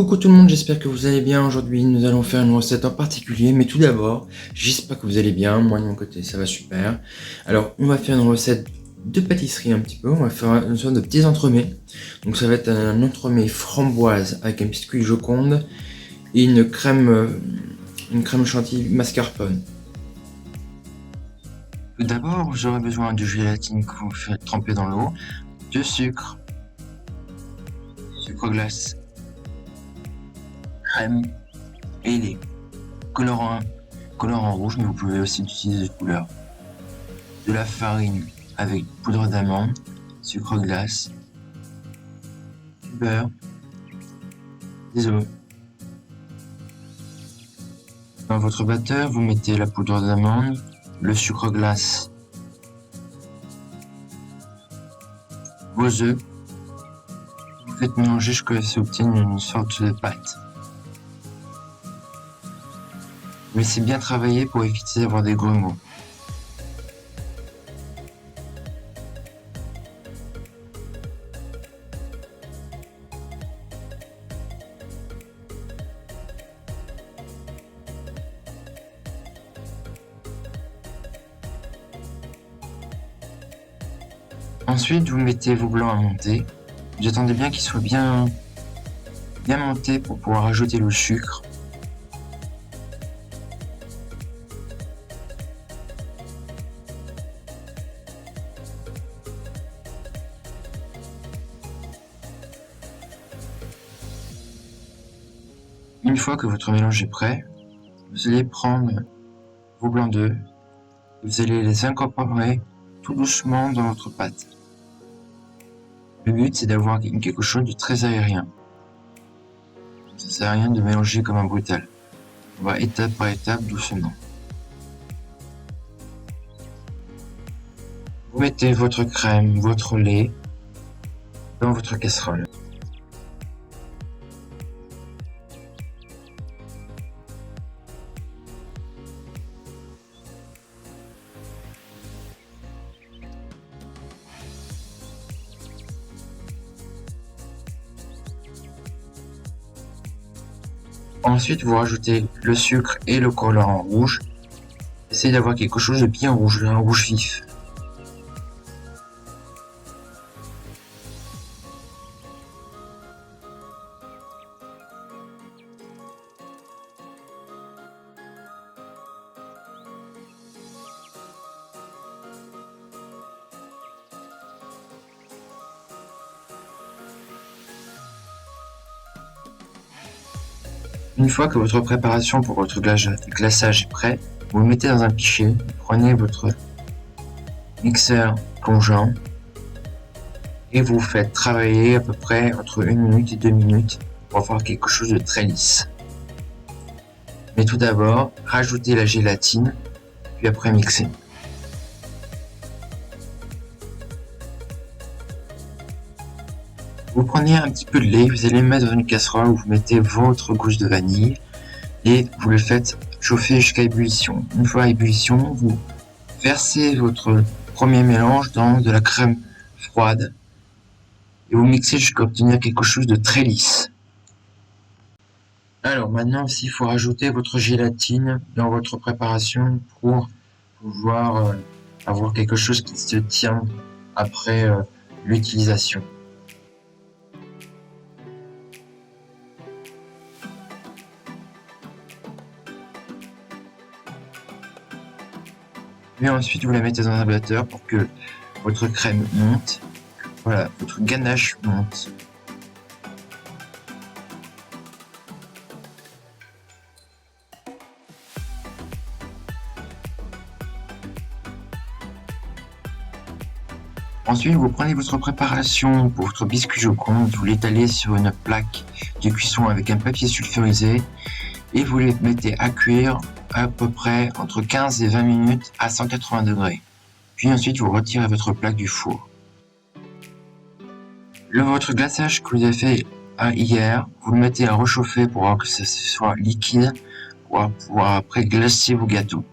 Coucou tout le monde, j'espère que vous allez bien. Aujourd'hui, nous allons faire une recette en particulier, mais tout d'abord, j'espère que vous allez bien. Moi, de mon côté, ça va super. Alors, on va faire une recette de pâtisserie un petit peu. On va faire une sorte de petits entremets. Donc, ça va être un entremet framboise avec un biscuit Joconde et une crème chantilly mascarpone. Tout d'abord, vous aurez besoin de gélatine que vous faites tremper dans l'eau, de sucre glace, crème et lait. Colorant rouge, mais vous pouvez aussi utiliser d'autres couleurs. De la farine avec poudre d'amande, sucre glace, du beurre, des œufs. Dans votre batteur, vous mettez la poudre d'amande, le sucre glace, vos œufs. Vous faites mélanger jusqu'à ce que une sorte de pâte. Laissez bien travailler pour éviter d'avoir des grumeaux. Ensuite, vous mettez vos blancs à monter. Vous attendez bien qu'ils soient bien montés pour pouvoir ajouter le sucre. Une fois que votre mélange est prêt, vous allez prendre vos blancs d'œufs, vous allez les incorporer tout doucement dans votre pâte. Le but, c'est d'avoir quelque chose de très aérien. Ça sert à rien de mélanger comme un brutal. On va étape par étape, doucement. Vous mettez votre crème, votre lait dans votre casserole. Ensuite, vous rajoutez le sucre et le colorant rouge. Essayez d'avoir quelque chose de bien rouge, un rouge vif. Une fois que votre préparation pour votre glaçage est prêt, vous le mettez dans un pichet, prenez votre mixeur plongeant et vous faites travailler à peu près entre 1 minute et 2 minutes pour avoir quelque chose de très lisse. Mais tout d'abord, rajoutez la gélatine, puis après mixer. Vous prenez un petit peu de lait, vous allez le mettre dans une casserole où vous mettez votre gousse de vanille et vous le faites chauffer jusqu'à ébullition. Une fois à ébullition, vous versez votre premier mélange dans de la crème froide et vous mixez jusqu'à obtenir quelque chose de très lisse. Alors maintenant aussi, il faut rajouter votre gélatine dans votre préparation pour pouvoir avoir quelque chose qui se tient après l'utilisation. Et ensuite, vous la mettez dans un batteur pour que votre crème monte. Voilà, votre ganache monte. Ensuite, vous prenez votre préparation pour votre biscuit Joconde, vous l'étalez sur une plaque de cuisson avec un papier sulfurisé et vous les mettez à cuire à peu près entre 15 et 20 minutes à 180 degrés. Puis ensuite, vous retirez votre plaque du four. Votre glaçage que vous avez fait hier, vous le mettez à réchauffer pour que ça soit liquide, pour pouvoir après glacer vos gâteaux.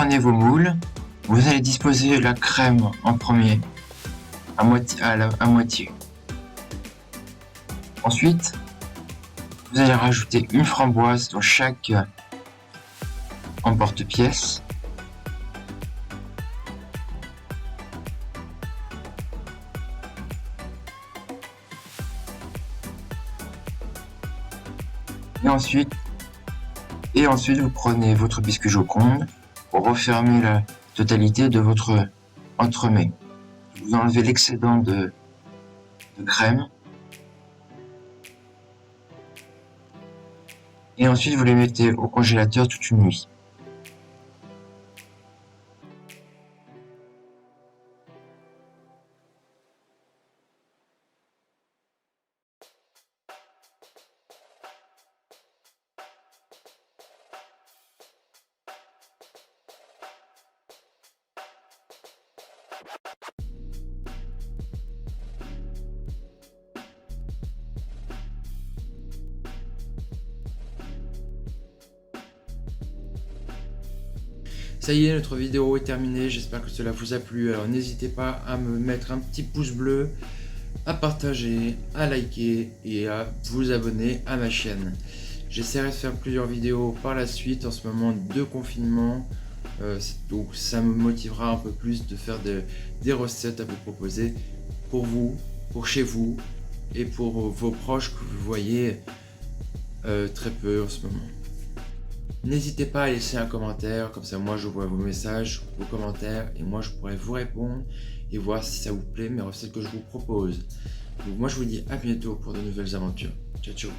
prenez vos moules, vous allez disposer la crème en premier, à moitié. Ensuite, vous allez rajouter une framboise dans chaque emporte-pièce. Et ensuite, vous prenez votre biscuit Joconde pour refermer la totalité de votre entremets. Vous enlevez l'excédent de crème. Et ensuite, vous les mettez au congélateur toute une nuit. Ça y est, notre vidéo est terminée, j'espère que cela vous a plu. Alors n'hésitez pas à me mettre un petit pouce bleu, à partager, à liker et à vous abonner à ma chaîne. J'essaierai de faire plusieurs vidéos par la suite en ce moment de confinement, donc ça me motivera un peu plus de faire des recettes à vous proposer pour vous, pour chez vous et pour vos proches que vous voyez très peu en ce moment. N'hésitez pas à laisser un commentaire, comme ça moi je vois vos messages, vos commentaires et moi je pourrai vous répondre et voir si ça vous plaît mes recettes que je vous propose. Donc moi je vous dis à bientôt pour de nouvelles aventures. Ciao ciao.